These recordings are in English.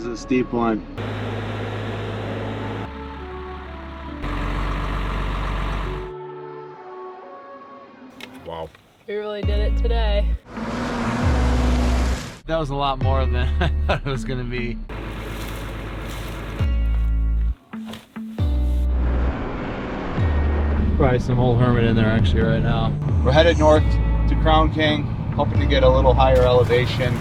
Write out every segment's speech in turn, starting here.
This is a steep one. Wow. We really did it today. That was a lot more than I thought it was gonna be. Probably some old hermit in there actually right now. We're headed north to Crown King, hoping to get a little higher elevation.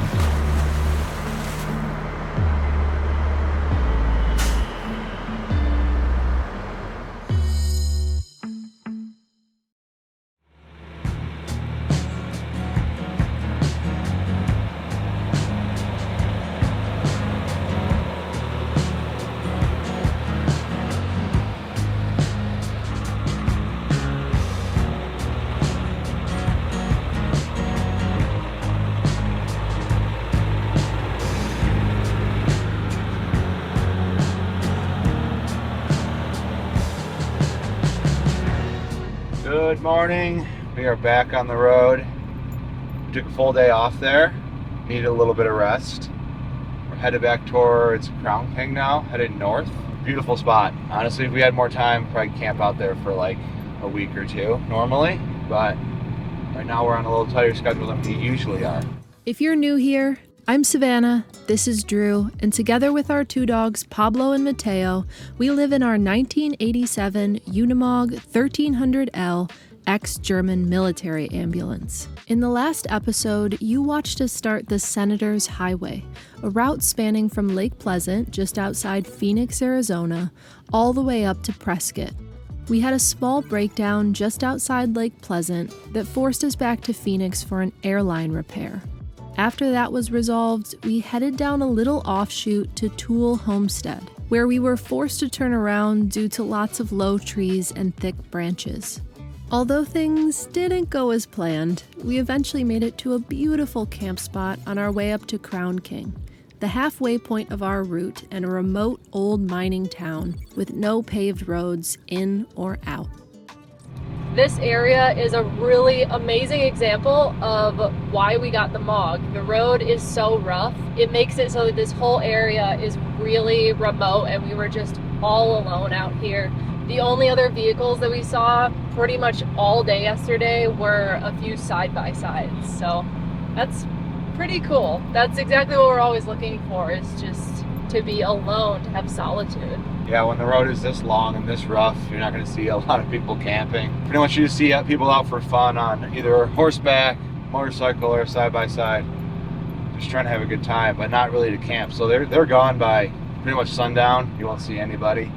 Good morning. We are back on the road. We took a full day off there. Needed a little bit of rest. We're headed back towards Crown King now, headed north. Beautiful spot. Honestly, if we had more time, probably camp out there for like a week or two normally. But right now we're on a little tighter schedule than we usually are. If you're new here, I'm Savannah, this is Drew, and together with our two dogs, Pablo and Mateo, we live in our 1987 Unimog 1300L ex-German military ambulance. In the last episode, you watched us start the Senator's Highway, a route spanning from Lake Pleasant, just outside Phoenix, Arizona, all the way up to Prescott. We had a small breakdown just outside Lake Pleasant that forced us back to Phoenix for an airline repair. After that was resolved, we headed down a little offshoot to Toole Homestead, where we were forced to turn around due to lots of low trees and thick branches. Although things didn't go as planned, we eventually made it to a beautiful camp spot on our way up to Crown King, the halfway point of our route and a remote old mining town with no paved roads in or out. This area is a really amazing example of why we got the MOG. The road is so rough. It makes it so that this whole area is really remote and we were just all alone out here. The only other vehicles that we saw pretty much all day yesterday were a few side-by-sides. So that's pretty cool. That's exactly what we're always looking for, is just to be alone, to have solitude. Yeah, when the road is this long and this rough, you're not going to see a lot of people camping. Pretty much you just see people out for fun on either horseback, motorcycle, or side-by-side. Just trying to have a good time, but not really to camp. So they're gone by pretty much sundown. You won't see anybody.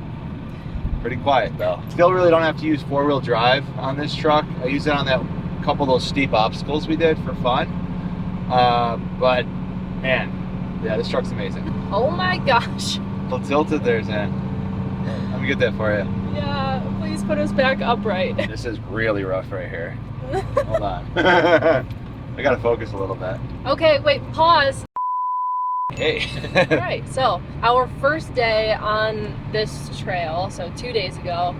Pretty quiet though. Still really don't have to use four-wheel drive on this truck. I use it on that couple of those steep obstacles we did for fun. But man, yeah, this truck's amazing. Oh my gosh. How tilted there's in. Let me get that for you. Yeah, please put us back upright. This is really rough right here. Hold on. I gotta focus a little bit. Okay, wait, pause. Hey. Alright, so our first day on this trail, so 2 days ago,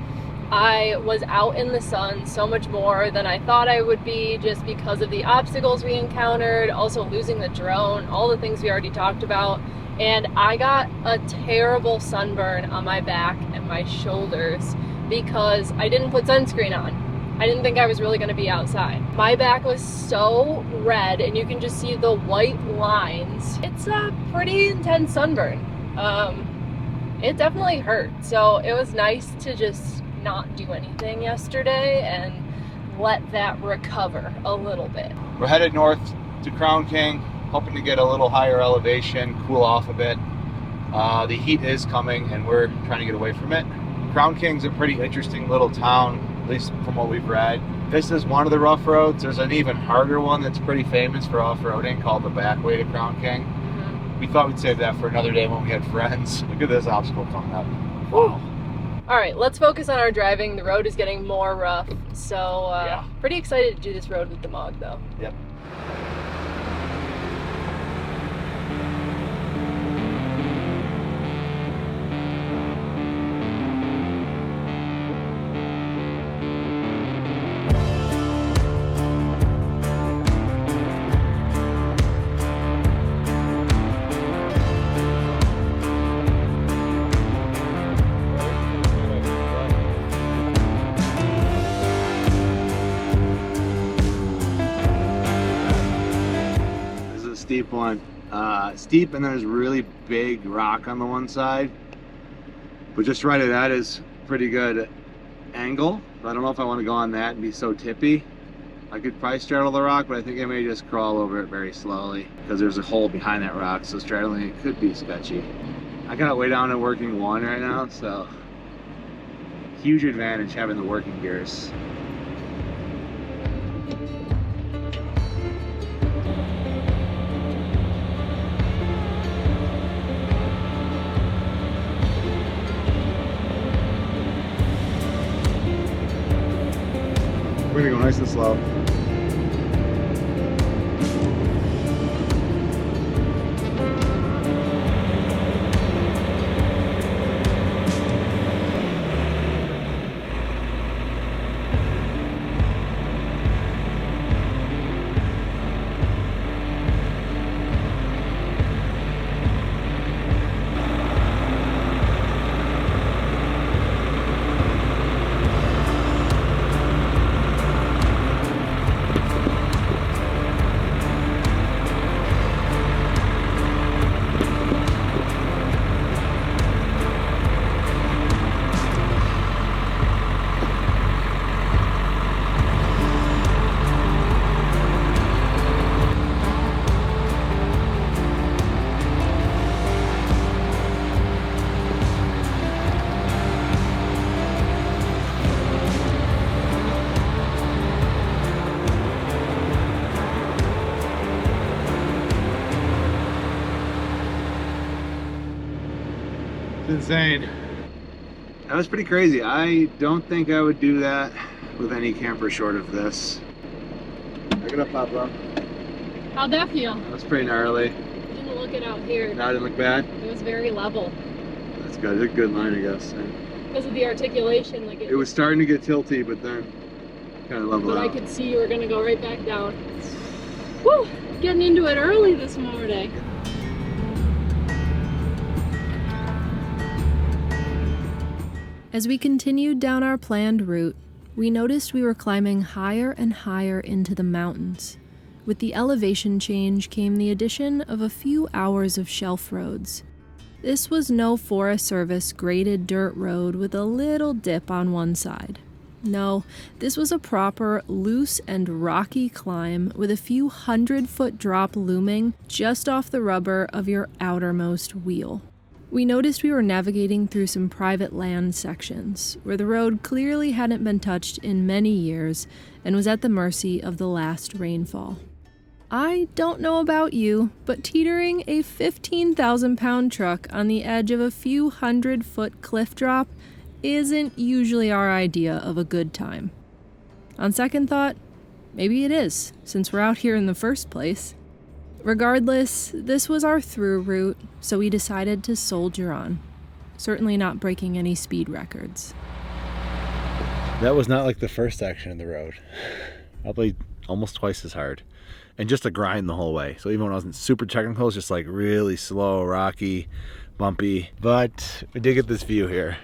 I was out in the sun so much more than I thought I would be, just because of the obstacles we encountered, also losing the drone, all the things we already talked about. And I got a terrible sunburn on my back and my shoulders because I didn't put sunscreen on. I didn't think I was really going to be outside. My back was so red and you can just see the white lines. It's a pretty intense sunburn. It definitely hurt. So it was nice to just not do anything yesterday and let that recover a little bit. We're headed north to Crown King, hoping to get a little higher elevation, cool off a bit. The heat is coming and we're trying to get away from it. Crown King's a pretty interesting little town, at least from what we've read. This is one of the rough roads. There's an even harder one that's pretty famous for off-roading called the back way to Crown King. Mm-hmm. We thought we'd save that for another day when we had friends. Look at this obstacle coming up. Wow. All right, let's focus on our driving. The road is getting more rough, so yeah. Pretty excited to do this road with the MOG though. Yep. steep one. Steep, and there's really big rock on the one side. But just right at that is pretty good angle. But I don't know if I want to go on that and be so tippy. I could probably straddle the rock, but I think I may just crawl over it very slowly because there's a hole behind that rock, so straddling it could be sketchy. I got it way down to working 1 right now, so huge advantage having the working gears. We're gonna go nice and slow. Insane. That was pretty crazy. I don't think I would do that with any camper short of this. Pick it up, Pablo. How'd that feel? That was pretty gnarly. Didn't look it out here. No, it didn't look bad. It was very level. That's good. It's a good line, I guess. Because of the articulation, like it was starting to get tilty, but then kind of leveled but out. I could see you were gonna go right back down. Woo! Getting into it early this morning. As we continued down our planned route, we noticed we were climbing higher and higher into the mountains. With the elevation change came the addition of a few hours of shelf roads. This was no Forest Service graded dirt road with a little dip on one side. No, this was a proper loose and rocky climb with a few 100-foot drop looming just off the rubber of your outermost wheel. We noticed we were navigating through some private land sections, where the road clearly hadn't been touched in many years and was at the mercy of the last rainfall. I don't know about you, but teetering a 15,000-pound truck on the edge of a few 100-foot cliff drop isn't usually our idea of a good time. On second thought, maybe it is, since we're out here in the first place. Regardless, this was our through route, so we decided to soldier on. Certainly not breaking any speed records. That was not like the first section of the road. Probably almost twice as hard. And just a grind the whole way. So even when I wasn't super technical, it was just like really slow, rocky, bumpy. But we did get this view here.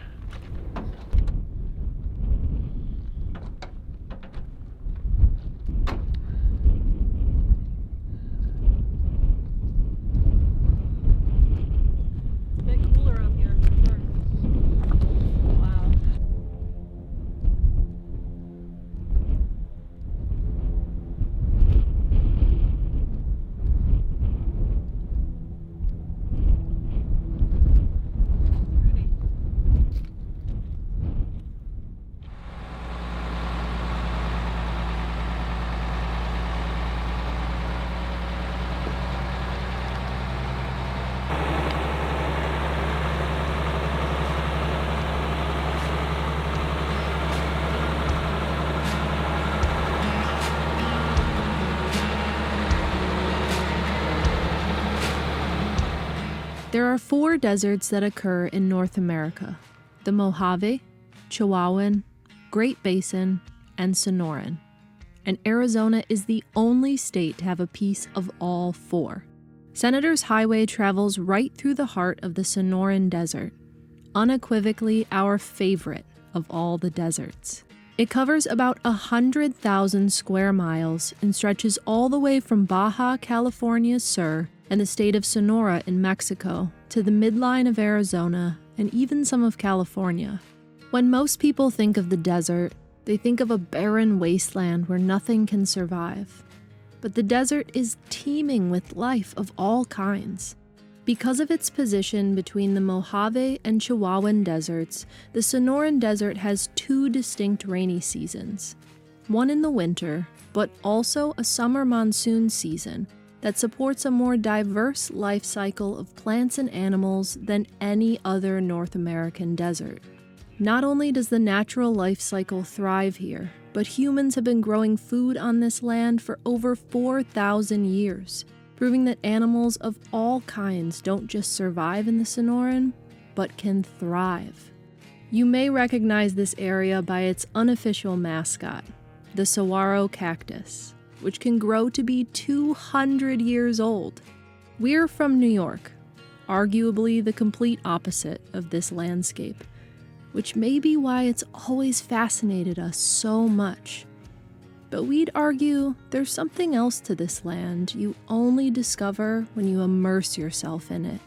There are 4 deserts that occur in North America: the Mojave, Chihuahuan, Great Basin, and Sonoran. And Arizona is the only state to have a piece of all 4. Senator's Highway travels right through the heart of the Sonoran Desert, unequivocally our favorite of all the deserts. It covers about 100,000 square miles and stretches all the way from Baja California's Sur and the state of Sonora in Mexico to the midline of Arizona and even some of California. When most people think of the desert, they think of a barren wasteland where nothing can survive. But the desert is teeming with life of all kinds. Because of its position between the Mojave and Chihuahuan deserts, the Sonoran Desert has two distinct rainy seasons. One in the winter, but also a summer monsoon season that supports a more diverse life cycle of plants and animals than any other North American desert. Not only does the natural life cycle thrive here, but humans have been growing food on this land for over 4,000 years, proving that animals of all kinds don't just survive in the Sonoran, but can thrive. You may recognize this area by its unofficial mascot, the saguaro cactus, which can grow to be 200 years old. We're from New York, arguably the complete opposite of this landscape, which may be why it's always fascinated us so much. But we'd argue there's something else to this land you only discover when you immerse yourself in it.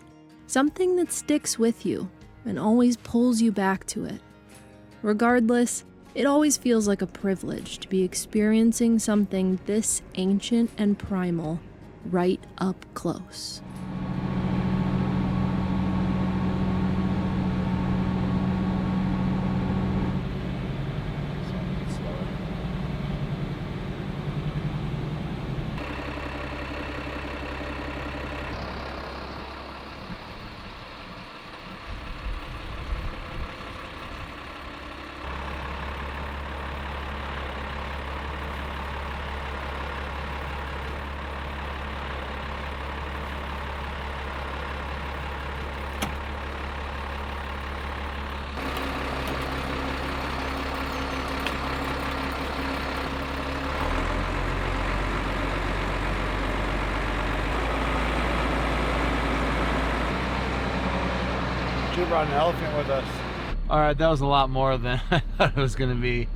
Something that sticks with you and always pulls you back to it. Regardless, it always feels like a privilege to be experiencing something this ancient and primal right up close. You brought an elephant with us. All right, that was a lot more than I thought it was gonna be.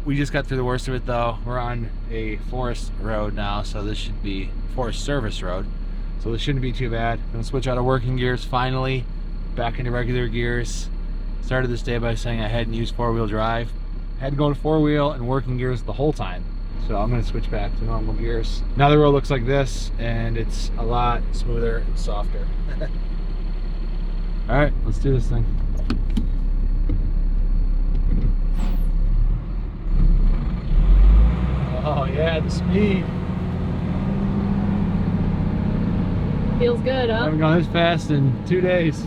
We just got through the worst of it though. We're on a forest road now, so this should be Forest Service road. So this shouldn't be too bad. I'm gonna switch out of working gears finally, back into regular gears. Started this day by saying I hadn't used four-wheel drive. Had to go to four-wheel and working gears the whole time. So I'm gonna switch back to normal gears. Now the road looks like this, and it's a lot smoother and softer. All right, let's do this thing. Oh yeah, the speed. Feels good, I huh? haven't gone this fast in 2 days.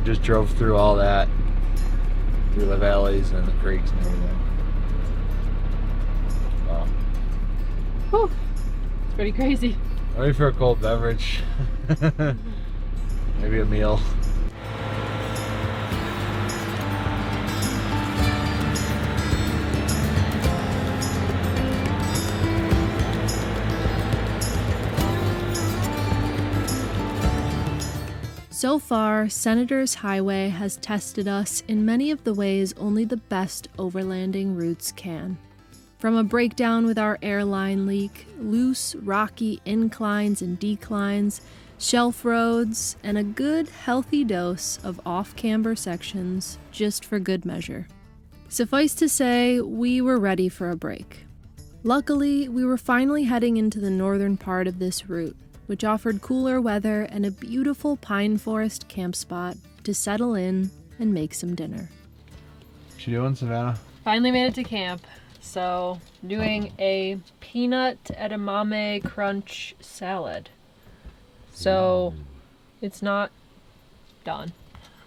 Just drove through all that, through the valleys and the creeks and everything. Wow. Whew. It's pretty crazy. Ready for a cold beverage. Maybe a meal. So far, Senator's Highway has tested us in many of the ways only the best overlanding routes can. From a breakdown with our airline leak, loose, rocky inclines and declines, shelf roads, and a good, healthy dose of off-camber sections, just for good measure. Suffice to say, we were ready for a break. Luckily, we were finally heading into the northern part of this route, which offered cooler weather and a beautiful pine forest camp spot to settle in and make some dinner. What you doing, Savannah? Finally made it to camp. So, doing a peanut edamame crunch salad. So, it's not done.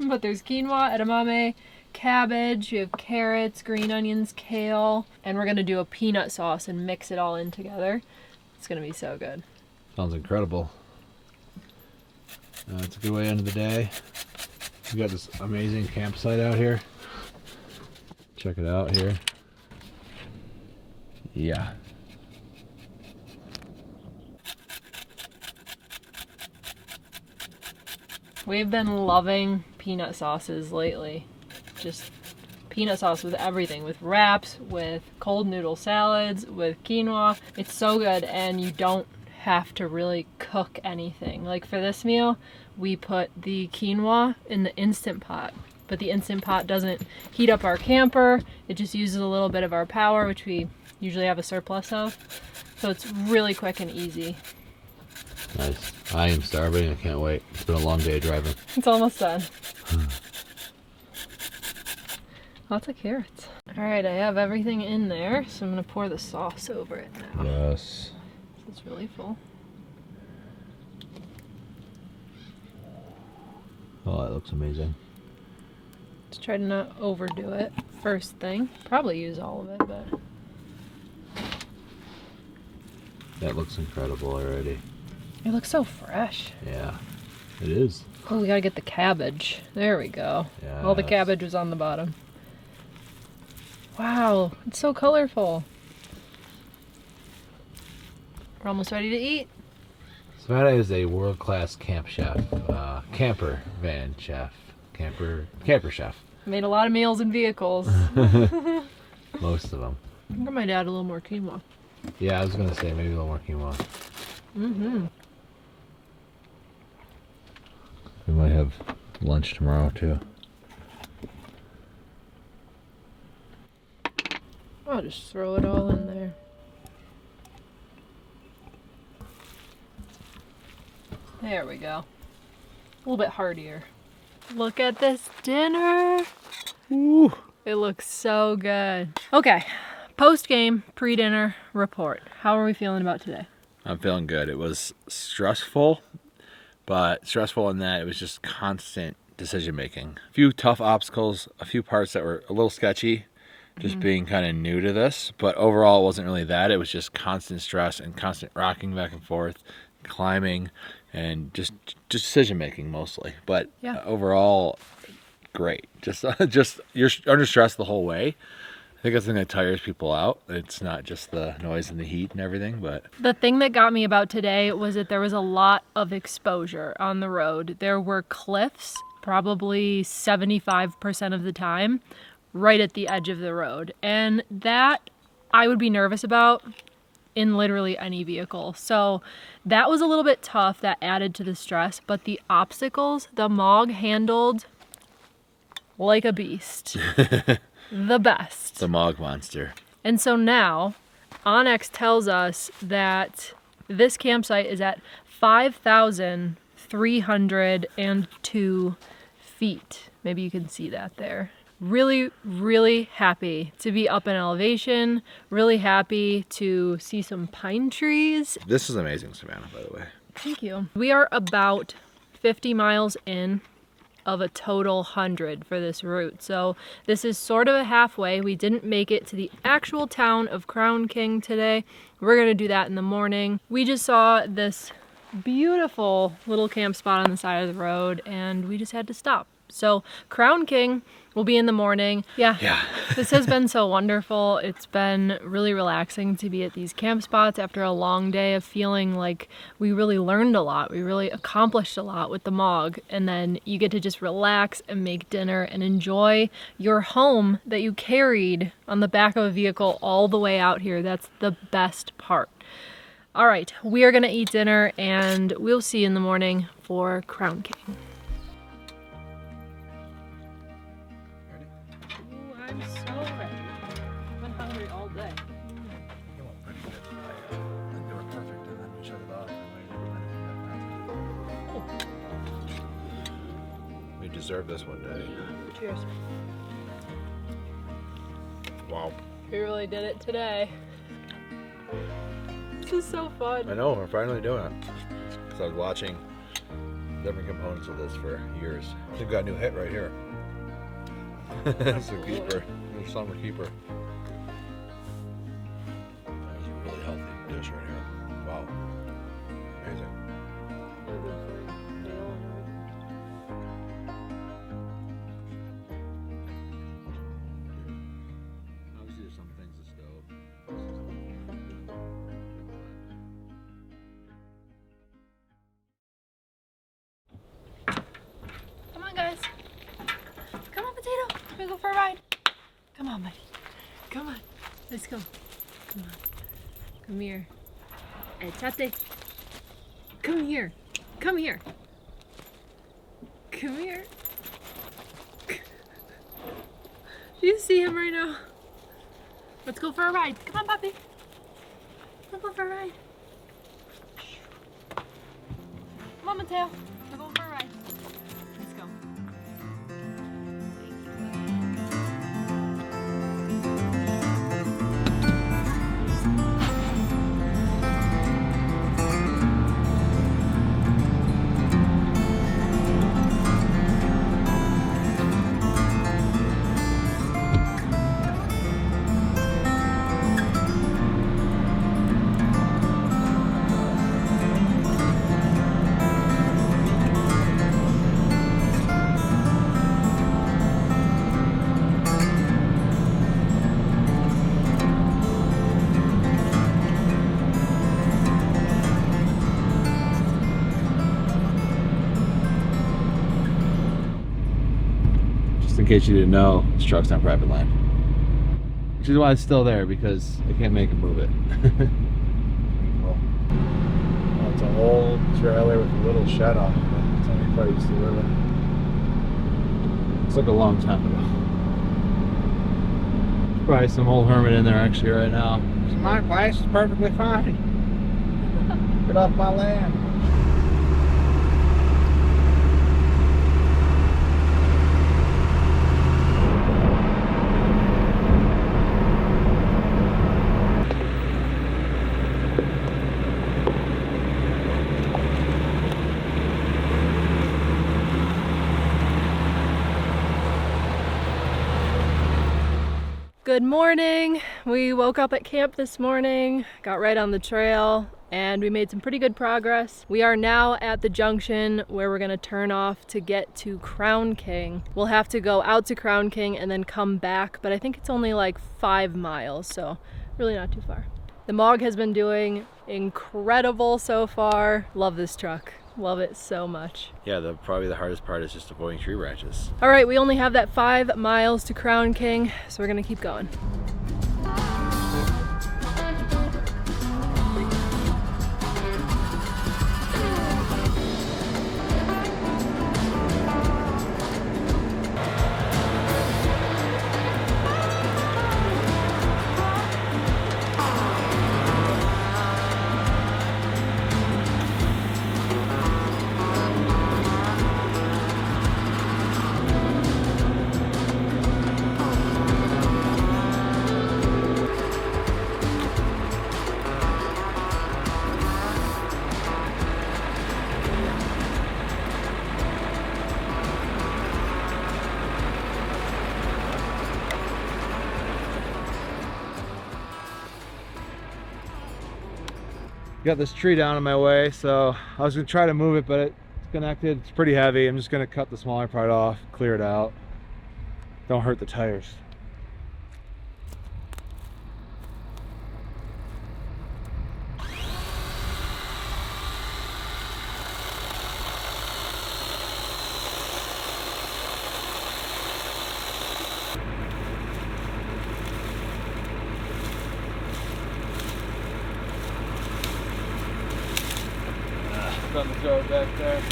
But there's quinoa, edamame, cabbage, we have carrots, green onions, kale, and we're gonna do a peanut sauce and mix it all in together. It's gonna be so good. Sounds incredible. It's a good way to end the day. We got this amazing campsite out here. Check it out here. Yeah. We've been loving peanut sauces lately. Just peanut sauce with everything, with wraps, with cold noodle salads, with quinoa. It's so good, and you don't have to really cook anything. Like for this meal, we put the quinoa in the Instant Pot, but the Instant Pot doesn't heat up our camper. It just uses a little bit of our power, which we usually have a surplus of. So it's really quick and easy. Nice. I am starving. I can't wait. It's been a long day of driving. It's almost done. Lots of carrots. All right, I have everything in there, so I'm gonna pour the sauce over it now. Yes. It's really full. Oh, that looks amazing. Just try to not overdo it. First thing, probably use all of it, but That looks incredible already. it looks so fresh. Yeah, it is. Oh, we gotta get the cabbage. There we go. Yes. All the cabbage was on the bottom. Wow, it's so colorful. We're almost ready to eat. Savannah is a world-class camp chef, camper van chef, camper chef. Made a lot of meals in vehicles. Most of them. I think I might add a little more quinoa. Yeah, I was gonna say maybe a little more quinoa. Mm-hmm. We might have lunch tomorrow too. I'll just throw it all in there. There we go. A little bit heartier. Look at this dinner. Ooh. It looks so good. Okay, post-game, pre-dinner report. How are we feeling about today? I'm feeling good. It was stressful, but stressful in that it was just constant decision making. A few tough obstacles, a few parts that were a little sketchy, just being kind of new to this. But overall, it wasn't really that. It was just constant stress and constant rocking back and forth, climbing, and just decision making mostly. But Yeah. overall, great. Just you're under stress the whole way. I think that's the thing that tires people out. It's not just the noise and the heat and everything, but The thing that got me about today was that there was a lot of exposure on the road. There were cliffs, probably 75% of the time, right at the edge of the road. And that I would be nervous about in literally any vehicle. So that was a little bit tough. That added to the stress. But the obstacles, the Mog handled like a beast. The best. the Mog monster. And so now, Onyx tells us that this campsite is at 5,302 feet. Maybe you can see that there. Really, really happy to be up in elevation. Really happy to see some pine trees. This is amazing, Savannah, by the way. Thank you. We are about 50 miles in of a total 100 for this route. So this is sort of a halfway. We didn't make it to the actual town of Crown King today. We're gonna do that in the morning. We just saw this beautiful little camp spot on the side of the road and we just had to stop. So Crown King will be in the morning. Yeah. This has been so wonderful. It's been really relaxing to be at these camp spots after a long day of feeling like we really learned a lot. We really accomplished a lot with the Mog. And then you get to just relax and make dinner and enjoy your home that you carried on the back of a vehicle all the way out here. That's the best part. All right, we are gonna eat dinner and we'll see you in the morning for Crown King. I'm so ready. I've been hungry all day. We deserve this one day. Cheers. Wow. We really did it today. This is so fun. I know, we're finally doing it. Because I was watching different components of this for years. We've got a new hit right here. That's a keeper. There's summer keeper. That was a really healthy dish right here. Wow. Amazing. Obviously there's some things to stove. Come on, guys. Come on, Potato. We're gonna go for a ride. Come on, buddy. Come on. Let's go. Come on. Come here. Hey, Tate. Come here. Come here. Come here. Do you see him right now? Let's go for a ride. Come on, puppy. Let's go for a ride. Come on, Mateo. We're going for a ride. Let's go. Just in case you didn't know, this truck's on private land. Which is why it's still there, because they can't make it move it. Well, it's an old trailer with a little shed off of it. It's only quite used to live in. It's like a long time ago. There's probably some old hermit in there actually right now. It's my place, it's perfectly fine. Get off my land. Good morning. We woke up at camp this morning, got right on the trail, and we made some pretty good progress. We are now at the junction where we're gonna turn off to get to Crown King. We'll have to go out to Crown King and then come back, but I think it's only like 5 miles, so really not too far. The Mog has been doing incredible so far. Love this truck. Love it so much. Yeah, probably the hardest part is just avoiding tree branches. All right, we only have that 5 miles to Crown King, so we're gonna keep going. Got this tree down in my way, so I was gonna try to move it, but it's connected. It's pretty heavy. I'm just gonna cut the smaller part off, clear it out. Don't hurt the tires. On the road back there.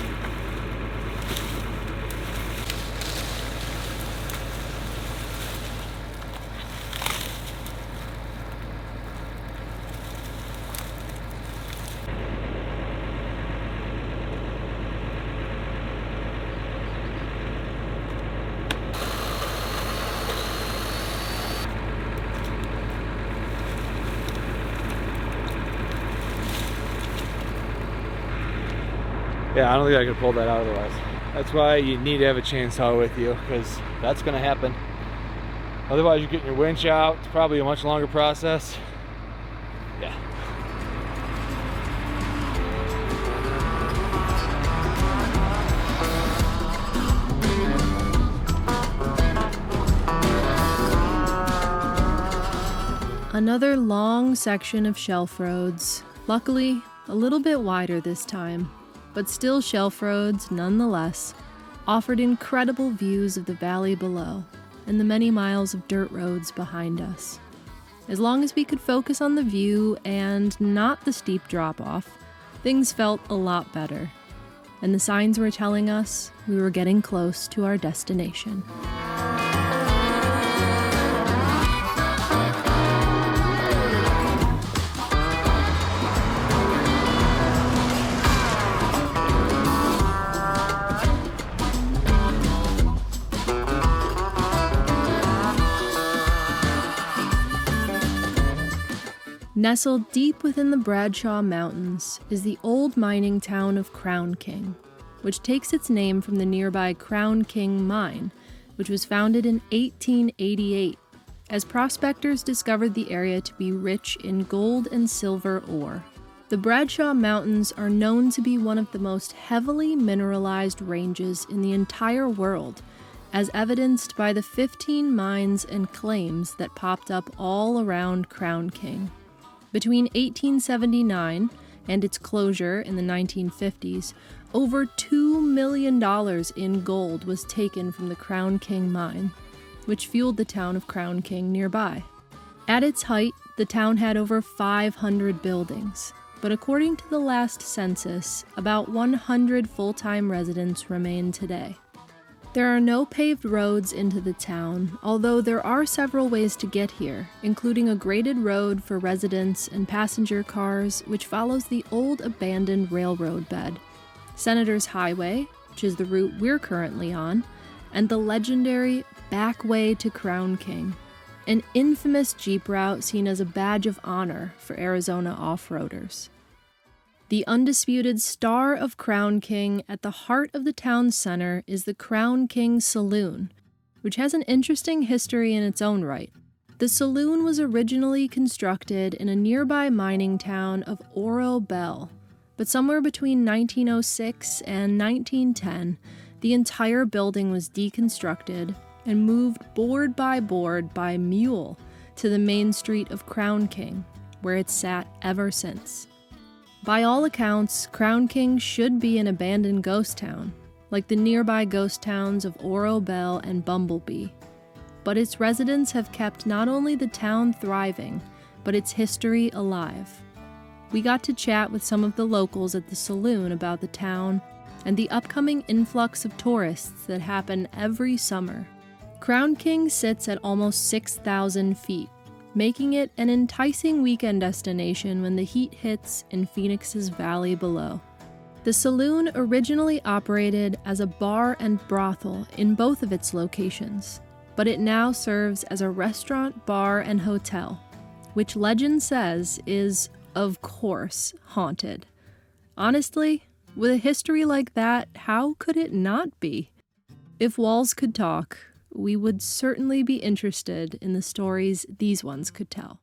Yeah, I don't think I could pull that out otherwise. That's why you need to have a chainsaw with you, because that's going to happen. Otherwise, you're getting your winch out. It's probably a much longer process. Yeah. Another long section of shelf roads, luckily a little bit wider this time, but still shelf roads nonetheless, offered incredible views of the valley below and the many miles of dirt roads behind us. As long as we could focus on the view and not the steep drop-off, things felt a lot better, and the signs were telling us we were getting close to our destination. Nestled deep within the Bradshaw Mountains is the old mining town of Crown King, which takes its name from the nearby Crown King Mine, which was founded in 1888, as prospectors discovered the area to be rich in gold and silver ore. The Bradshaw Mountains are known to be one of the most heavily mineralized ranges in the entire world, as evidenced by the 15 mines and claims that popped up all around Crown King. Between 1879 and its closure in the 1950s, over $2 million in gold was taken from the Crown King mine, which fueled the town of Crown King nearby. At its height, the town had over 500 buildings, but according to the last census, about 100 full-time residents remain today. There are no paved roads into the town, although there are several ways to get here, including a graded road for residents and passenger cars, which follows the old abandoned railroad bed, Senator's Highway, which is the route we're currently on, and the legendary Back Way to Crown King, an infamous Jeep route seen as a badge of honor for Arizona off-roaders. The undisputed star of Crown King at the heart of the town center is the Crown King Saloon, which has an interesting history in its own right. The saloon was originally constructed in a nearby mining town of Oro Bell, but somewhere between 1906 and 1910, the entire building was deconstructed and moved board by mule to the main street of Crown King, where it's sat ever since. By all accounts, Crown King should be an abandoned ghost town, like the nearby ghost towns of Oro Bell and Bumblebee. But its residents have kept not only the town thriving, but its history alive. We got to chat with some of the locals at the saloon about the town and the upcoming influx of tourists that happen every summer. Crown King sits at almost 6,000 feet, making it an enticing weekend destination when the heat hits in Phoenix's valley below. The saloon originally operated as a bar and brothel in both of its locations, but it now serves as a restaurant, bar, and hotel, which legend says is, of course, haunted. Honestly, with a history like that, how could it not be? If walls could talk, we would certainly be interested in the stories these ones could tell.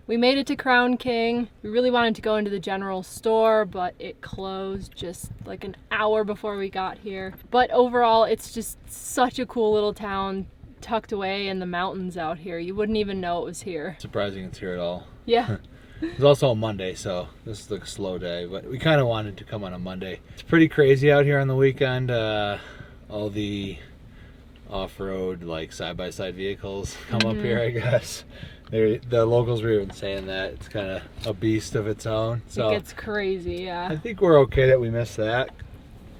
We made it to Crown King. We really wanted to go into the general store, but it closed just like an hour before we got here. But overall, it's just such a cool little town tucked away in the mountains out here. You wouldn't even know it was here. Surprising it's here at all. Yeah. It's also a Monday, so this is a slow day, but we kind of wanted to come on a Monday. It's pretty crazy out here on the weekend. All the off-road, like side-by-side vehicles come up here, I guess. The locals were even saying that it's kind of a beast of its own. So it gets crazy, yeah. I think we're okay that we missed that.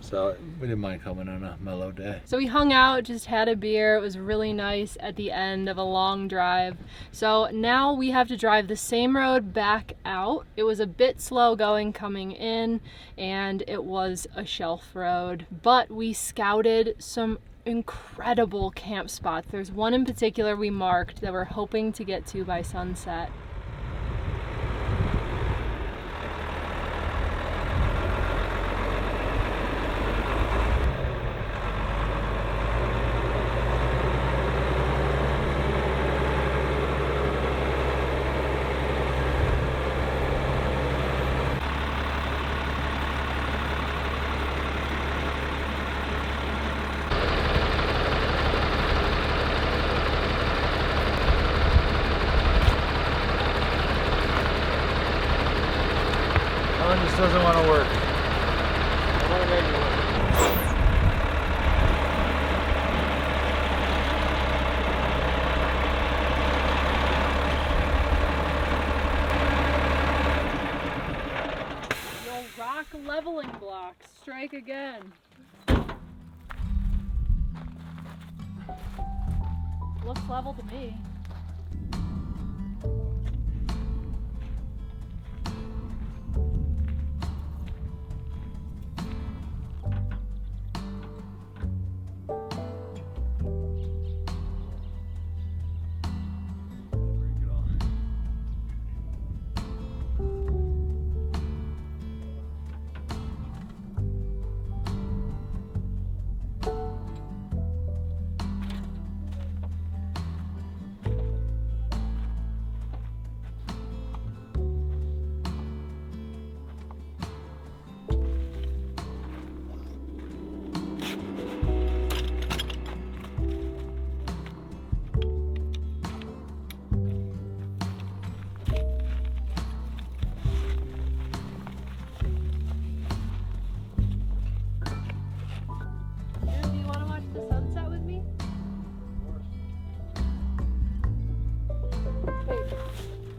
So we didn't mind coming on a mellow day. So we hung out, just had a beer. It was really nice at the end of a long drive. So now we have to drive the same road back out. It was a bit slow going coming in, and it was a shelf road. But we scouted some incredible camp spots. There's one in particular we marked that we're hoping to get to by sunset. doesn't want to work. I want to make it work. Yo, rock leveling blocks, strike again. Looks level to me.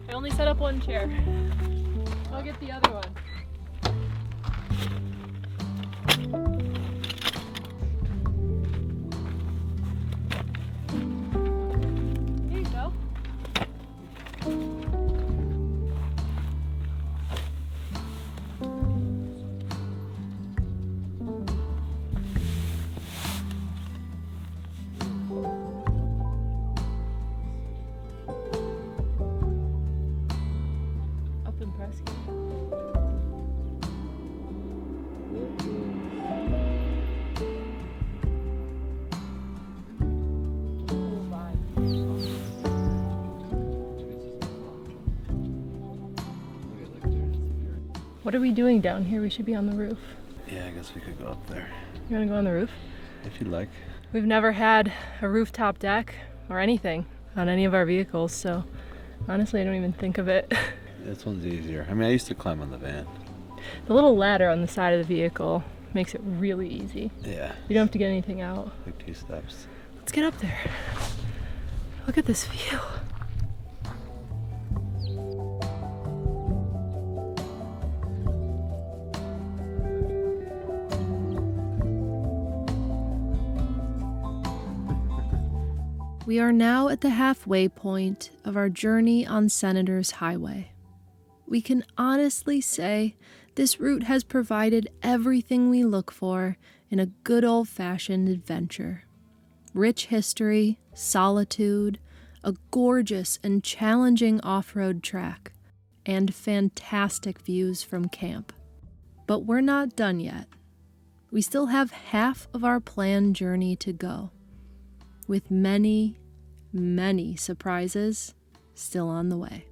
I only set up one chair. I'll get the other one. Here you go. What are we doing down here? We should be on the roof. Yeah, I guess we could go up there. You want to go on the roof? If you'd like. We've never had a rooftop deck or anything on any of our vehicles, so honestly I don't even think of it. This one's easier. I mean, I used to climb on the van. The little ladder on the side of the vehicle makes it really easy. Yeah. You don't have to get anything out. Like 2 steps. Let's get up there. Look at this view. We are now at the halfway point of our journey on Senator's Highway. We can honestly say this route has provided everything we look for in a good old-fashioned adventure. Rich history, solitude, a gorgeous and challenging off-road track, and fantastic views from camp. But we're not done yet. We still have half of our planned journey to go, with many, many surprises still on the way.